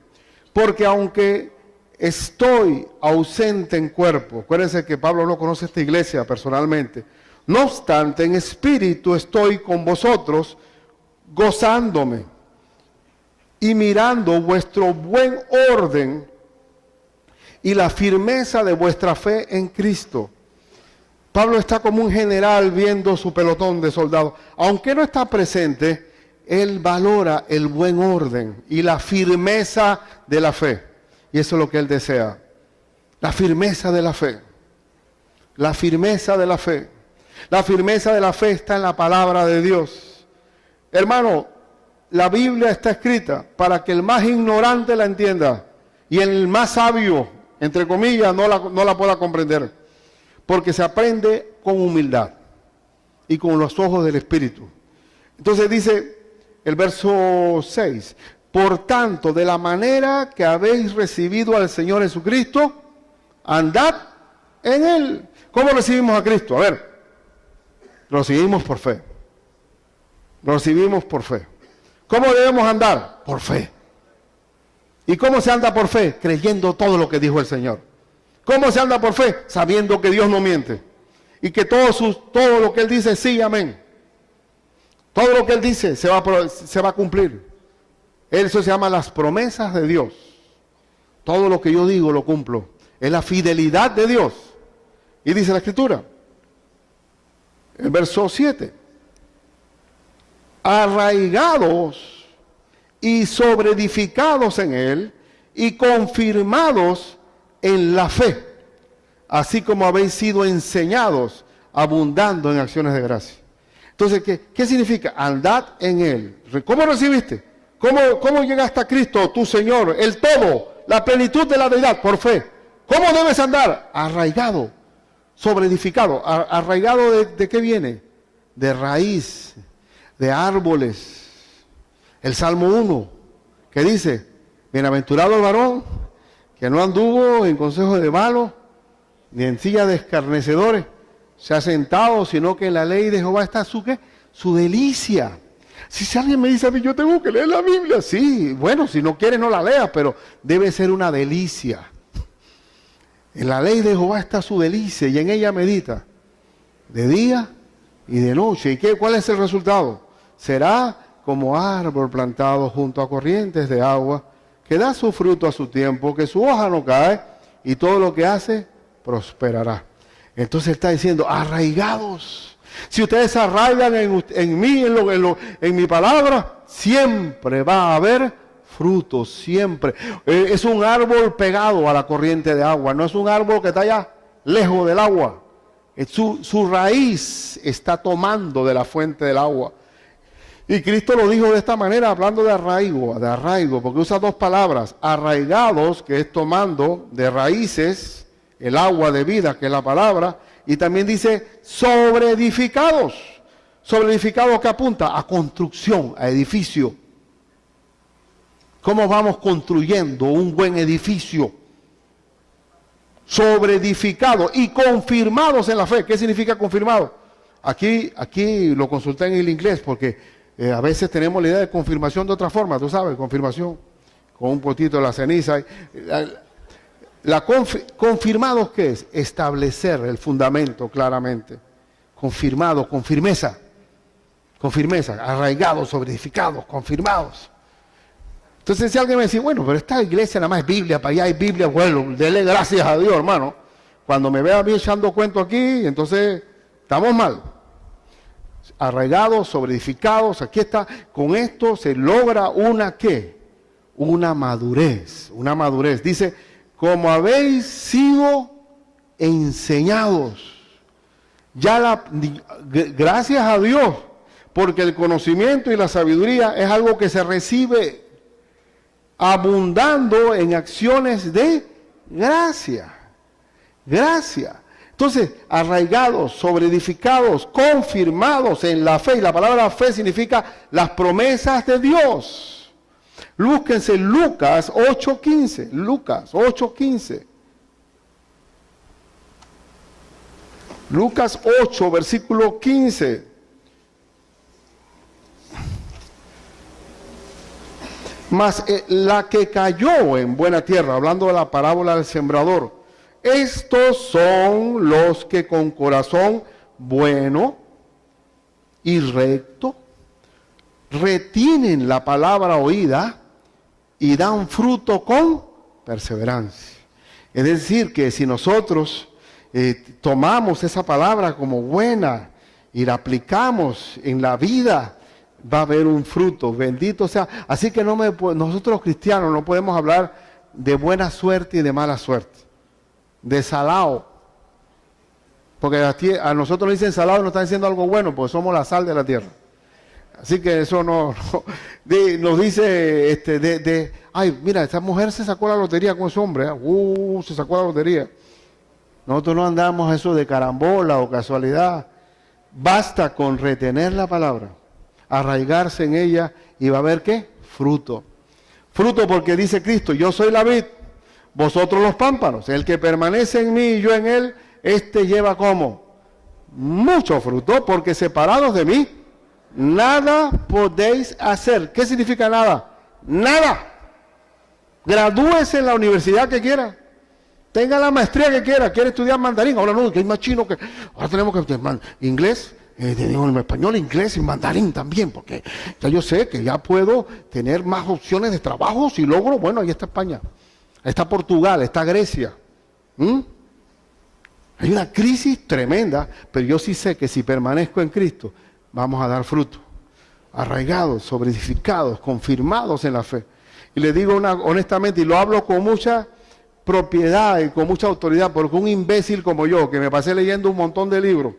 Porque aunque estoy ausente en cuerpo, acuérdense que Pablo no conoce esta iglesia personalmente, no obstante en espíritu estoy con vosotros, gozándome y mirando vuestro buen orden y la firmeza de vuestra fe en Cristo. Pablo está como un general viendo su pelotón de soldados. Aunque no está presente, él valora el buen orden y la firmeza de la fe. Y eso es lo que él desea. La firmeza de la fe. La firmeza de la fe. La firmeza de la fe está en la palabra de Dios. Hermano, la Biblia está escrita para que el más ignorante la entienda y el más sabio, entre comillas, no la pueda comprender. Porque se aprende con humildad y con los ojos del Espíritu. Entonces dice el verso 6, por tanto, de la manera que habéis recibido al Señor Jesucristo, andad en Él. ¿Cómo recibimos a Cristo? A ver, lo recibimos por fe. Lo recibimos por fe. ¿Cómo debemos andar? Por fe. ¿Y cómo se anda por fe? Creyendo todo lo que dijo el Señor. ¿Cómo se anda por fe? Sabiendo que Dios no miente. Y que todo lo que Él dice, sí, amén. Todo lo que Él dice se va a cumplir. Eso se llama las promesas de Dios. Todo lo que yo digo lo cumplo. Es la fidelidad de Dios. Y dice la Escritura, el verso 7, arraigados y sobreedificados en Él y confirmados en la fe, así como habéis sido enseñados, abundando en acciones de gracia. Entonces, ¿qué significa? Andad en Él. ¿Cómo recibiste? ¿Cómo llegaste a Cristo, tu Señor, el todo, la plenitud de la deidad? Por fe. ¿Cómo debes andar? Arraigado, sobreedificado. ¿Arraigado de qué viene? De raíz, de árboles. El Salmo 1, que dice, bienaventurado el varón que no anduvo en consejo de malos, ni en silla de escarnecedores, se ha sentado, sino que en la ley de Jehová está su ¿qué? Su delicia. Si alguien me dice a mí, yo tengo que leer la Biblia, sí, bueno, si no quieres no la leas, pero debe ser una delicia. En la ley de Jehová está su delicia y en ella medita de día y de noche. ¿Y cuál es el resultado? Será como árbol plantado junto a corrientes de agua, que da su fruto a su tiempo, que su hoja no cae y todo lo que hace prosperará. Entonces está diciendo, arraigados. Si ustedes se arraigan en mí, en mi palabra, siempre va a haber frutos, siempre. Es un árbol pegado a la corriente de agua, no es un árbol que está allá lejos del agua. Su raíz está tomando de la fuente del agua. Y Cristo lo dijo de esta manera, hablando de arraigo, porque usa dos palabras, arraigados, que es tomando de raíces el agua de vida, que es la palabra, y también dice sobreedificados. Sobreedificados, que apunta a construcción, a edificio. ¿Cómo vamos construyendo un buen edificio? Sobreedificados y confirmados en la fe. ¿Qué significa confirmado? Aquí lo consulté en el inglés porque a veces tenemos la idea de confirmación de otra forma, tú sabes, confirmación, con un poquito de la ceniza. Confirmado, ¿qué es? Establecer el fundamento claramente. Confirmado, con firmeza, arraigados, sobreedificados, confirmados. Entonces si alguien me dice, bueno, pero esta iglesia nada más es Biblia, para allá hay Biblia, bueno, dele gracias a Dios, hermano. Cuando me vea a mí echando cuento aquí, entonces estamos mal. Arraigados, sobreedificados, aquí está. Con esto se logra una ¿qué? Una madurez. Dice, como habéis sido enseñados. Gracias a Dios, porque el conocimiento y la sabiduría es algo que se recibe abundando en acciones de gracia. Entonces, arraigados, sobreedificados, confirmados en la fe. Y la palabra fe significa las promesas de Dios. Búsquense Lucas 8:15. Lucas 8:15. Lucas 8, versículo 15. Mas la que cayó en buena tierra, hablando de la parábola del sembrador, estos son los que con corazón bueno y recto retienen la palabra oída y dan fruto con perseverancia. Es decir, que si nosotros tomamos esa palabra como buena y la aplicamos en la vida, va a haber un fruto, bendito sea. Así que nosotros los cristianos no podemos hablar de buena suerte y de mala suerte, de salado, porque a nosotros nos dicen salado, nos están diciendo algo bueno, porque somos la sal de la tierra. Así que eso nos dice, ay, mira, esta mujer se sacó la lotería con ese hombre, se sacó la lotería. Nosotros no andamos eso de carambola o casualidad. Basta con retener la palabra, arraigarse en ella y va a haber ¿qué? Fruto. Fruto porque dice Cristo, yo soy la vid, vosotros los pámpanos. El que permanece en mí y yo en él, lleva ¿cómo? Mucho fruto, porque separados de mí, nada podéis hacer. ¿Qué significa nada? Nada. Gradúese en la universidad que quiera. Tenga la maestría que quiera. Quiere estudiar mandarín. Ahora no, que hay más chino que... Ahora tenemos que... Inglés, español, inglés y mandarín también. Porque ya yo sé que ya puedo tener más opciones de trabajo si logro... Bueno, ahí está España. Ahí está Portugal, está Grecia. Hay una crisis tremenda, pero yo sí sé que si permanezco en Cristo, vamos a dar fruto. Arraigados, sobreedificados, confirmados en la fe. Y le digo honestamente, y lo hablo con mucha propiedad y con mucha autoridad, porque un imbécil como yo, que me pasé leyendo un montón de libros,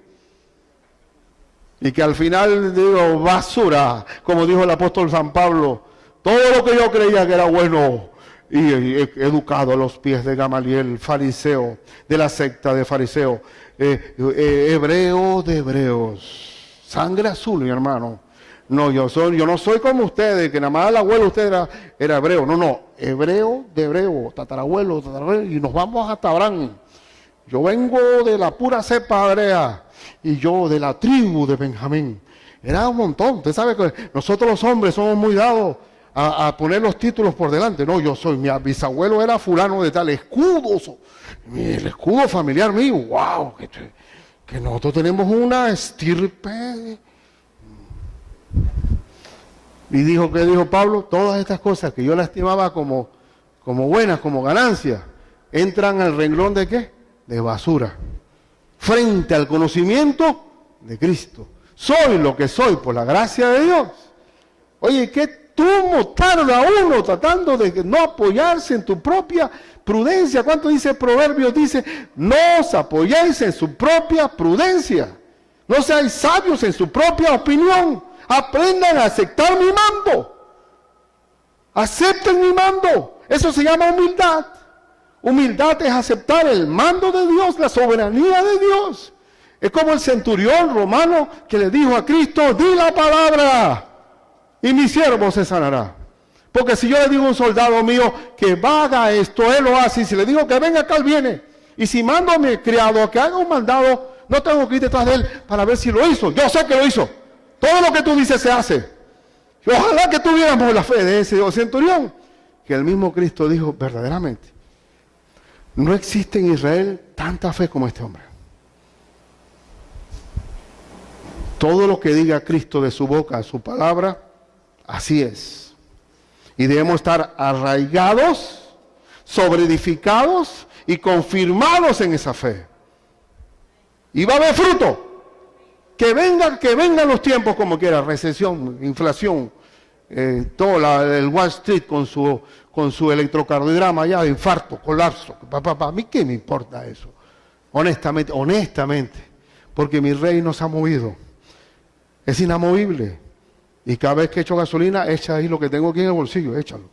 y que al final digo, basura, como dijo el apóstol San Pablo, todo lo que yo creía que era bueno, y educado a los pies de Gamaliel, fariseo, de la secta de fariseo, hebreo de hebreos, sangre azul, mi hermano. No, yo no soy como ustedes, que nada más el abuelo de usted era hebreo. No, hebreo de hebreo, tatarabuelo, y nos vamos hasta Abraham. Yo vengo de la pura cepa hebrea y yo de la tribu de Benjamín. Era un montón. Usted sabe que nosotros los hombres somos muy dados a poner los títulos por delante. No, yo soy, mi bisabuelo era fulano de tal, escudo, el escudo familiar mío, wow, que nosotros tenemos una estirpe. Y dijo, ¿qué dijo Pablo? Todas estas cosas que yo las estimaba como buenas, como ganancias, entran al renglón de ¿qué? De basura. Frente al conocimiento de Cristo. Soy lo que soy por la gracia de Dios. Oye, ¿qué tumo tarda uno tratando de no apoyarse en tu propia prudencia? ¿Cuánto dice Proverbios? Dice, no os apoyéis en su propia prudencia. No seáis sabios en su propia opinión. Aprendan a aceptar mi mando. Acepten mi mando. Eso se llama humildad. Humildad es aceptar el mando de Dios, la soberanía de Dios. Es como el centurión romano que le dijo a Cristo, di la palabra y mi siervo se sanará. Porque si yo le digo a un soldado mío que haga esto, él lo hace. Y si le digo que venga acá, él viene. Y si mando a mi criado a que haga un mandado, no tengo que ir detrás de él para ver si lo hizo. Yo sé que lo hizo. Todo lo que tú dices se hace. Y ojalá que tuviéramos la fe de ese centurión. Que el mismo Cristo dijo, verdaderamente, no existe en Israel tanta fe como este hombre. Todo lo que diga Cristo de su boca, su palabra, así es. Y debemos estar arraigados, sobreedificados y confirmados en esa fe. Y va a haber fruto. Que vengan los tiempos como quiera, recesión, inflación, todo el Wall Street con su electrocardiograma ya, infarto, colapso. ¿A mí qué me importa eso? Honestamente, porque mi rey nos ha movido. Es inamovible. Y cada vez que echo gasolina, echa ahí lo que tengo aquí en el bolsillo, échalo.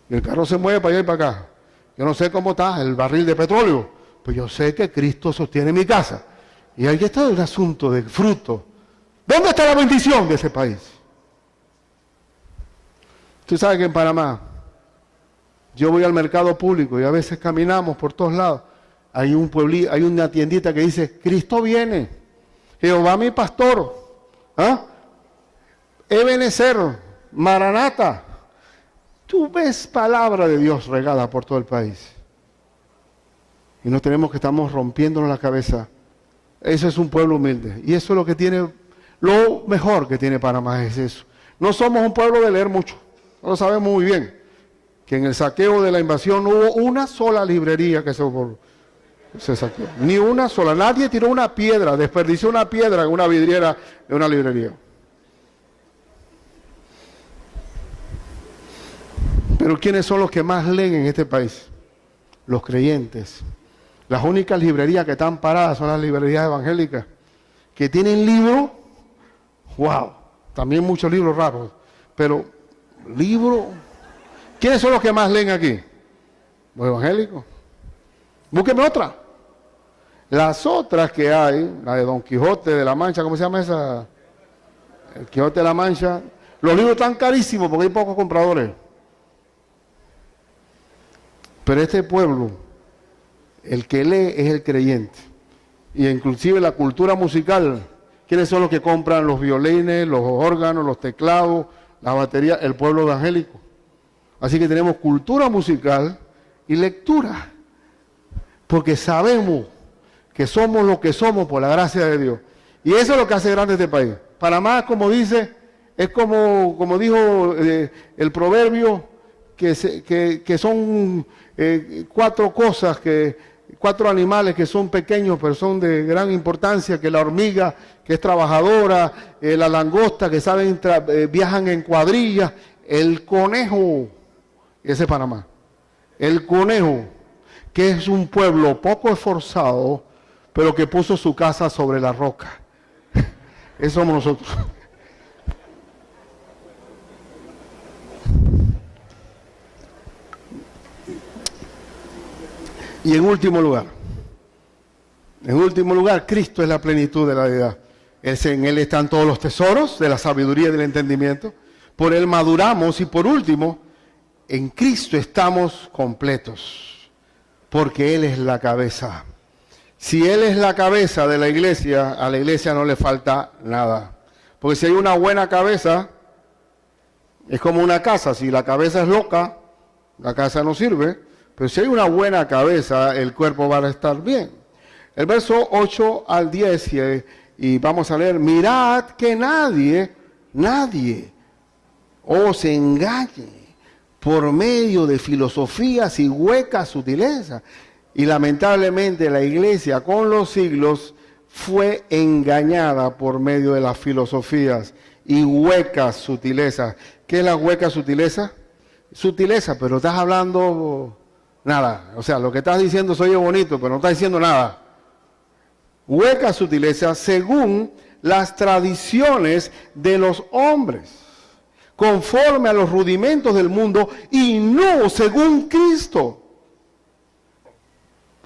Y el carro se mueve para allá y para acá. Yo no sé cómo está el barril de petróleo, pues yo sé que Cristo sostiene mi casa. Y ahí está el asunto del fruto. ¿Dónde está la bendición de ese país? Tú sabes que en Panamá, yo voy al mercado público y a veces caminamos por todos lados. Hay un pueblito, hay una tiendita que dice, Cristo viene, Jehová mi pastor, Ebenezer, Maranata. Tú ves palabra de Dios regada por todo el país. Y no tenemos que estamos rompiéndonos la cabeza. Eso es un pueblo humilde. Y eso es lo que tiene, lo mejor que tiene Panamá es eso. No somos un pueblo de leer mucho. Lo sabemos muy bien. Que en el saqueo de la invasión no hubo una sola librería que se saqueó. Ni una sola. Nadie tiró una piedra, desperdició una piedra en una vidriera de una librería. Pero ¿quiénes son los que más leen en este país? Los creyentes. Las únicas librerías que están paradas son las librerías evangélicas, que tienen libros, wow, también muchos libros raros, pero libros, ¿quiénes son los que más leen aquí? Los evangélicos. Búsqueme otra. Las otras que hay, la de Don Quijote de la Mancha, ¿cómo se llama esa? El Quijote de la Mancha. Los libros están carísimos porque hay pocos compradores. Pero este pueblo, el que lee es el creyente. Y inclusive la cultura musical. ¿Quiénes son los que compran los violines, los órganos, los teclados, la batería? El pueblo evangélico. Así que tenemos cultura musical y lectura. Porque sabemos que somos lo que somos por la gracia de Dios. Y eso es lo que hace grande este país. Panamá, como dice, es como dijo el proverbio, que son cuatro animales que son pequeños pero son de gran importancia, que la hormiga, que es trabajadora, la langosta, que viajan en cuadrillas, el conejo, ese es Panamá, el conejo, que es un pueblo poco esforzado, pero que puso su casa sobre la roca. Eso somos nosotros. Y en último lugar, Cristo es la plenitud de la deidad. En Él están todos los tesoros de la sabiduría y del entendimiento. Por Él maduramos y por último, en Cristo estamos completos. Porque Él es la cabeza. Si Él es la cabeza de la iglesia, a la iglesia no le falta nada. Porque si hay una buena cabeza, Es como una casa, si la cabeza es loca, la casa no sirve, pero si hay una buena cabeza, el cuerpo va a estar bien. El verso 8 al 10, y vamos a leer, mirad que nadie os engañe por medio de filosofías y huecas sutilezas. Y lamentablemente la iglesia con los siglos fue engañada por medio de las filosofías y huecas sutilezas. ¿Qué es la hueca sutileza? Sutileza, pero estás hablando nada. O sea, lo que estás diciendo se oye bonito, pero no estás diciendo nada. Hueca sutileza según las tradiciones de los hombres, conforme a los rudimentos del mundo y no según Cristo.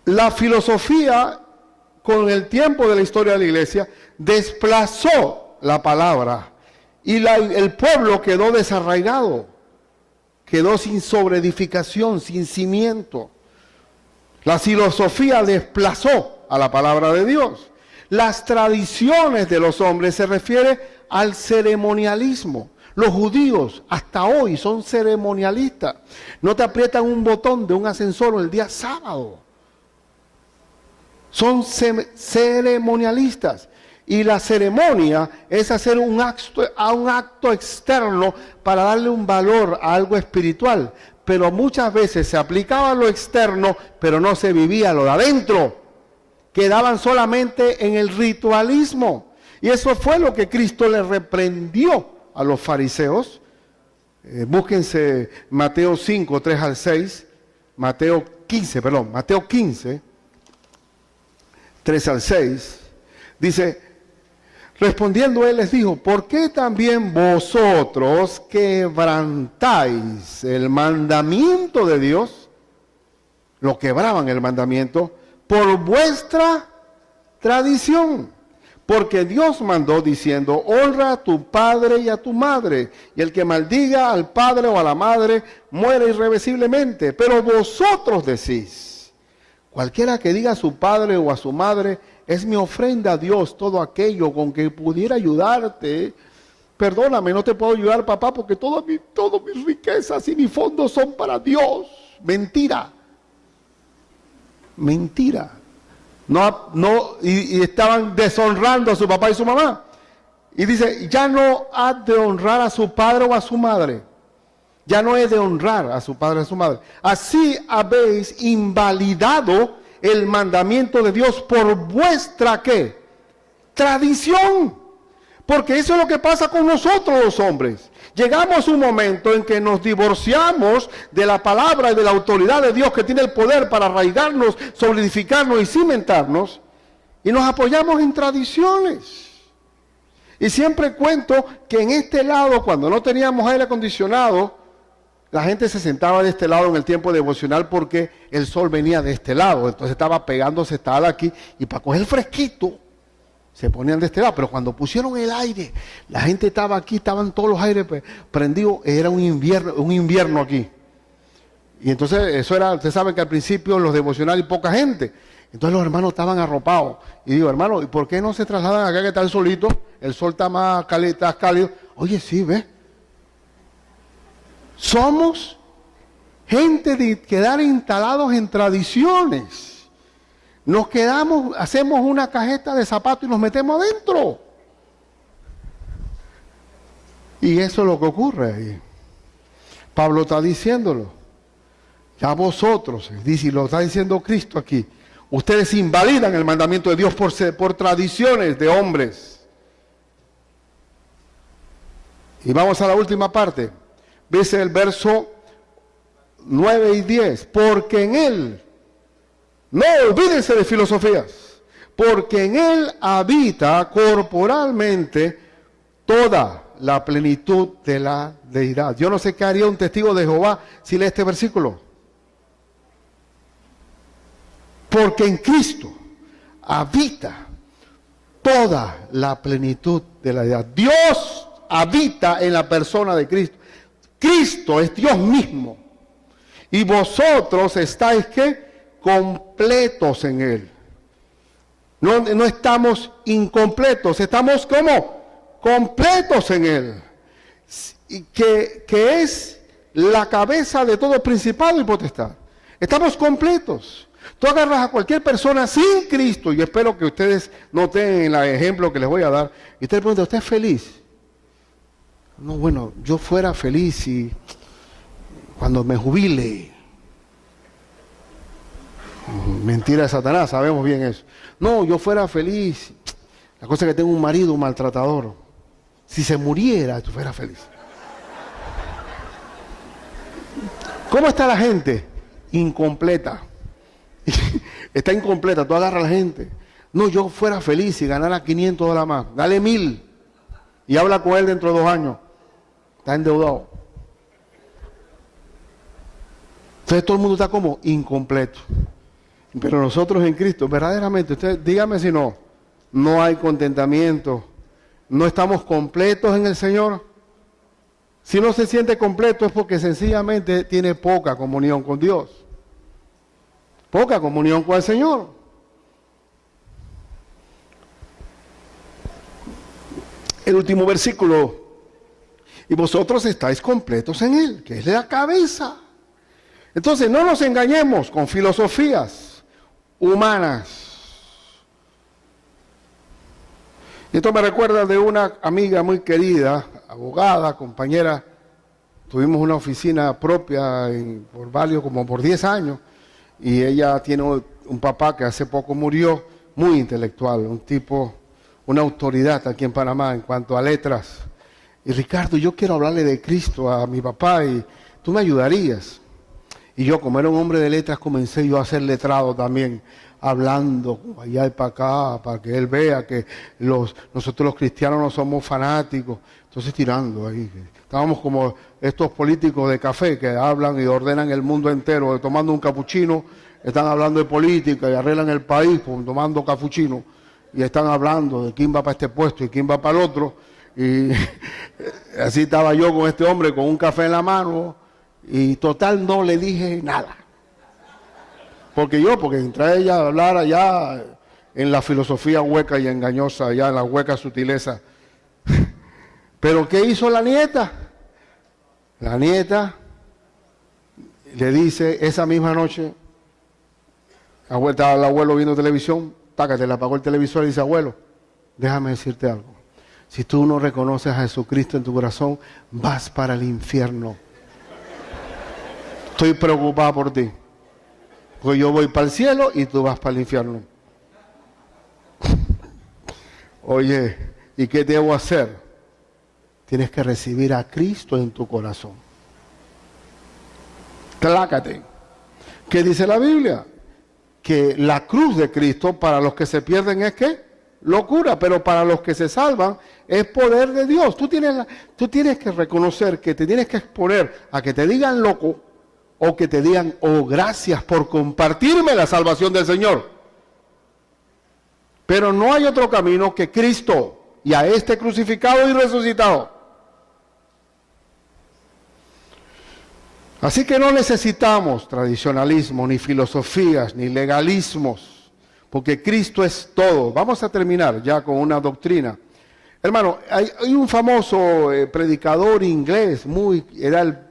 La filosofía, con el tiempo de la historia de la iglesia, desplazó la palabra y el pueblo quedó desarraigado, quedó sin sobreedificación, sin cimiento. La filosofía desplazó a la palabra de Dios. Las tradiciones de los hombres se refiere al ceremonialismo. Los judíos hasta hoy son ceremonialistas. No te aprietan un botón de un ascensor el día sábado. Son ceremonialistas. Y la ceremonia es hacer un acto externo para darle un valor a algo espiritual. Pero muchas veces se aplicaba lo externo, pero no se vivía lo de adentro. Quedaban solamente en el ritualismo. Y eso fue lo que Cristo le reprendió a los fariseos. Búsquense Mateo 5, 3 al 6. Mateo 15, 3 al 6. Dice, respondiendo él les dijo, ¿por qué también vosotros quebrantáis el mandamiento de Dios? Lo quebraban el mandamiento por vuestra tradición. Porque Dios mandó diciendo, honra a tu padre y a tu madre, y el que maldiga al padre o a la madre muere irreversiblemente. Pero vosotros decís, cualquiera que diga a su padre o a su madre, es mi ofrenda a Dios, todo aquello con que pudiera ayudarte. Perdóname, no te puedo ayudar, papá, porque todas mis riquezas y mis fondos son para Dios. Mentira. Mentira. Y estaban deshonrando a su papá y su mamá. Y dice, ya no ha de honrar a su padre o a su madre. Ya no he de honrar a su padre o a su madre. Así habéis invalidado el mandamiento de Dios por vuestra, ¿qué? Tradición. Porque eso es lo que pasa con nosotros los hombres. Llegamos a un momento en que nos divorciamos de la palabra y de la autoridad de Dios que tiene el poder para arraigarnos, solidificarnos y cimentarnos, y nos apoyamos en tradiciones. Y siempre cuento que en este lado, cuando no teníamos aire acondicionado, la gente se sentaba de este lado en el tiempo devocional porque el sol venía de este lado, entonces estaba pegándose, estaba aquí, y para coger el fresquito, se ponían de este lado. Pero cuando pusieron el aire, la gente estaba aquí, estaban todos los aires prendidos, era un invierno aquí. Y entonces eso era, ustedes saben que al principio los devocionales y poca gente. Entonces los hermanos estaban arropados. Y digo, hermano, ¿y por qué no se trasladan acá que está el solito? El sol está más cálido, está cálido. Oye, sí, ¿ves? Somos gente de quedar instalados en tradiciones. Nos quedamos, hacemos una cajeta de zapatos y nos metemos adentro. Y eso es lo que ocurre ahí. Pablo está diciéndolo. Ya vosotros, dice, y lo está diciendo Cristo aquí, ustedes invalidan el mandamiento de Dios por tradiciones de hombres. Y vamos a la última parte. Dice el verso 9 y 10. Porque en Él, no olvídense de filosofías, porque en Él habita corporalmente toda la plenitud de la deidad. Yo no sé qué haría un testigo de Jehová si lee este versículo. Porque en Cristo habita toda la plenitud de la deidad. Dios habita en la persona de Cristo. Cristo es Dios mismo. Y vosotros estáis, ¿qué? Completos en Él. No estamos incompletos, estamos como completos en Él. y que es la cabeza de todo principado y potestad. Estamos completos. Tú agarras a cualquier persona sin Cristo, y espero que ustedes noten el ejemplo que les voy a dar, y usted le pregunta, ¿usted es feliz? No, bueno, yo fuera feliz si cuando me jubile. Mentira de Satanás, sabemos bien eso. No, yo fuera feliz. La cosa es que tengo un marido maltratador. Si se muriera, tú fueras feliz. ¿Cómo está la gente? Incompleta. Está incompleta, tú agarras a la gente. No, yo fuera feliz si ganara $500 más. Dale 1,000 y habla con él dentro de 2 años. Está endeudado. Entonces todo el mundo está como incompleto. Pero nosotros en Cristo, verdaderamente, usted dígame si no hay contentamiento. No estamos completos en el Señor. Si no se siente completo es porque sencillamente tiene poca comunión con Dios. Poca comunión con el Señor. El último versículo. Y vosotros estáis completos en Él, que es la cabeza. Entonces no nos engañemos con filosofías humanas. Y esto me recuerda de una amiga muy querida, abogada, compañera. Tuvimos una oficina propia por 10 años. Y ella tiene un papá que hace poco murió, muy intelectual, un tipo, una autoridad aquí en Panamá en cuanto a letras. Y Ricardo, yo quiero hablarle de Cristo a mi papá y tú me ayudarías. Y yo, como era un hombre de letras, comencé yo a ser letrado también, hablando allá y para acá, para que él vea que nosotros los cristianos no somos fanáticos. Entonces tirando ahí. Estábamos como estos políticos de café que hablan y ordenan el mundo entero, tomando un capuchino, están hablando de política y arreglan el país tomando capuchino. Y están hablando de quién va para este puesto y quién va para el otro. Y así estaba yo con este hombre con un café en la mano y total no le dije nada. Porque entré ella a hablar allá en la filosofía hueca y engañosa, allá en la hueca sutileza. Pero ¿qué hizo la nieta? La nieta le dice esa misma noche, estaba el abuelo viendo televisión, tácate, le apagó el televisor y dice, abuelo, déjame decirte algo. Si tú no reconoces a Jesucristo en tu corazón, vas para el infierno. Estoy preocupada por ti. Porque yo voy para el cielo y tú vas para el infierno. Oye, ¿y qué debo hacer? Tienes que recibir a Cristo en tu corazón. Clácate. ¿Qué dice la Biblia? Que la cruz de Cristo para los que se pierden es ¿qué? Locura, pero para los que se salvan es poder de Dios. Tú tienes que reconocer que te tienes que exponer a que te digan loco o que te digan, oh, gracias por compartirme la salvación del Señor. Pero no hay otro camino que Cristo y a este crucificado y resucitado. Así que no necesitamos tradicionalismo, ni filosofías, ni legalismos, porque Cristo es todo. Vamos a terminar ya con una doctrina. Hermano, hay un famoso predicador inglés, era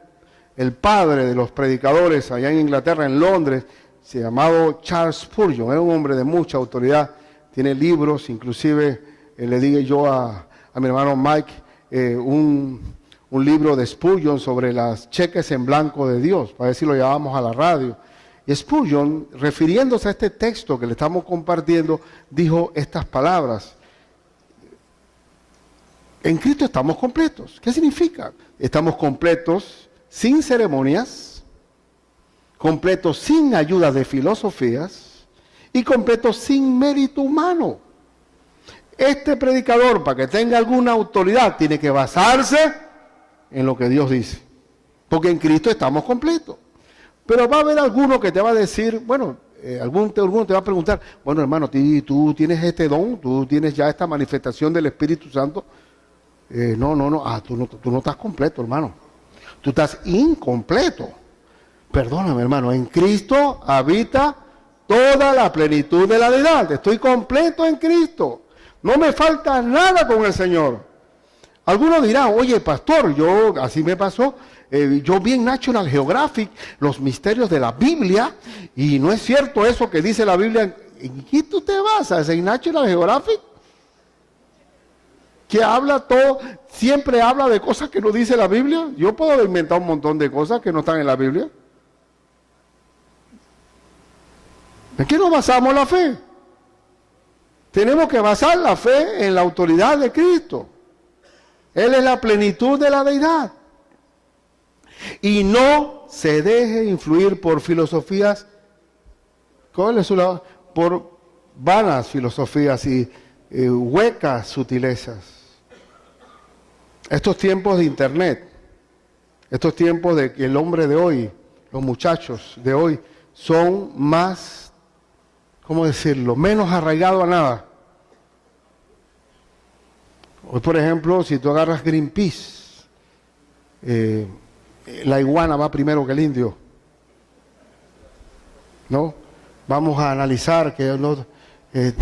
el padre de los predicadores allá en Inglaterra, en Londres, se llamaba Charles Spurgeon, era un hombre de mucha autoridad, tiene libros, inclusive le dije yo a mi hermano Mike, un libro de Spurgeon sobre las cheques en blanco de Dios, para ver si lo llevamos a la radio. Y Spurgeon, refiriéndose a este texto que le estamos compartiendo, dijo estas palabras. En Cristo estamos completos. ¿Qué significa? Estamos completos sin ceremonias, completos sin ayuda de filosofías y completos sin mérito humano. Este predicador, para que tenga alguna autoridad, tiene que basarse en lo que Dios dice. Porque en Cristo estamos completos. Pero va a haber alguno que te va a decir, bueno, alguno te va a preguntar, bueno hermano, tú tienes este don, tú tienes ya esta manifestación del Espíritu Santo. No, tú no estás completo, hermano. Tú estás incompleto. Perdóname, hermano, en Cristo habita toda la plenitud de la deidad. Estoy completo en Cristo. No me falta nada con el Señor. Algunos dirán, oye, pastor, así me pasó, yo vi en National Geographic los misterios de la Biblia, y no es cierto eso que dice la Biblia. ¿En qué tú te basas? ¿En National Geographic? Que habla todo, siempre habla de cosas que no dice la Biblia. Yo puedo inventar un montón de cosas que no están en la Biblia. ¿En qué nos basamos la fe? Tenemos que basar la fe en la autoridad de Cristo. Él es la plenitud de la deidad. Y no se deje influir por filosofías, por vanas filosofías y huecas sutilezas. Estos tiempos de internet, estos tiempos de que el hombre de hoy, los muchachos de hoy, son más, ¿cómo decirlo?, menos arraigados a nada. Hoy, por ejemplo, si tú agarras Greenpeace, la iguana va primero que el indio, ¿no? Vamos a analizar que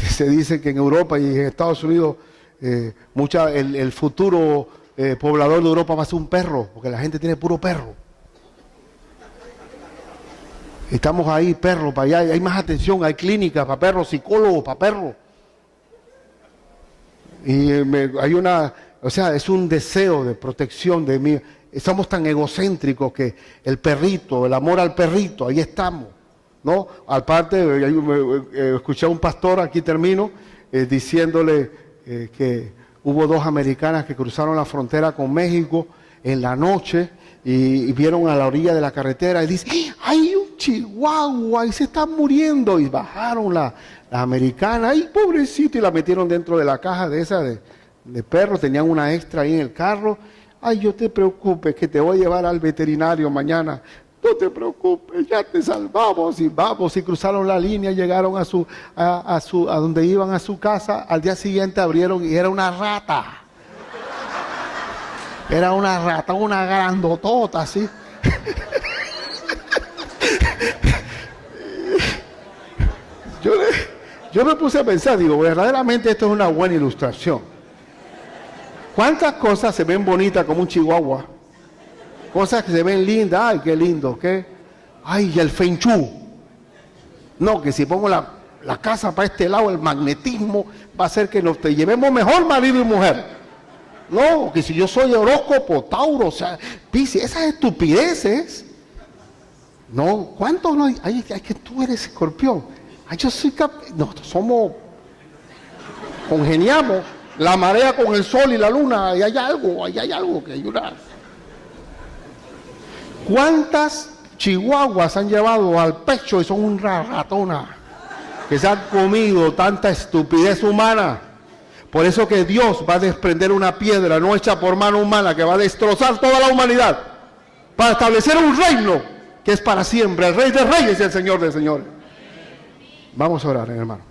se dice que en Europa y en Estados Unidos el futuro poblador de Europa va a ser un perro, porque la gente tiene puro perro. Estamos ahí, perros para allá, hay más atención, hay clínicas para perros, psicólogos para perros. Y es un deseo de protección de mí. Somos tan egocéntricos que el perrito, el amor al perrito, ahí estamos, ¿no? Aparte, escuché a un pastor, aquí termino, diciéndole que hubo 2 americanas que cruzaron la frontera con México en la noche y vieron a la orilla de la carretera y dicen, ¡hay un chihuahua! Y se está muriendo. Y bajaron la americana, ¡ay, pobrecito! Y la metieron dentro de la caja de esa de perros. Tenían una extra ahí en el carro. ¡Ay, yo te preocupes, que te voy a llevar al veterinario mañana! No te preocupes, ya te salvamos. Y vamos, y cruzaron la línea, llegaron a donde iban a su casa. Al día siguiente abrieron y era una rata. Era una rata, una grandotota así. Yo me puse a pensar, digo, verdaderamente esto es una buena ilustración. ¿Cuántas cosas se ven bonitas como un chihuahua? Cosas que se ven lindas, ay, qué lindo, qué. Ay, y el feng shui. No, que si pongo la casa para este lado, el magnetismo va a hacer que nos te llevemos mejor marido y mujer. No, que si yo soy horóscopo, Tauro, o sea, Piscis, esas estupideces. No, ¿cuántos no hay? Ay, que tú eres Escorpión. Ay, yo soy nosotros somos, congeniamos, la marea con el sol y la luna, y hay algo que ayudar. ¿Cuántas chihuahuas han llevado al pecho y son un ratona que se han comido tanta estupidez humana? Por eso que Dios va a desprender una piedra no hecha por mano humana que va a destrozar toda la humanidad para establecer un reino que es para siempre, el Rey de Reyes y el Señor de Señores. Vamos a orar, hermano.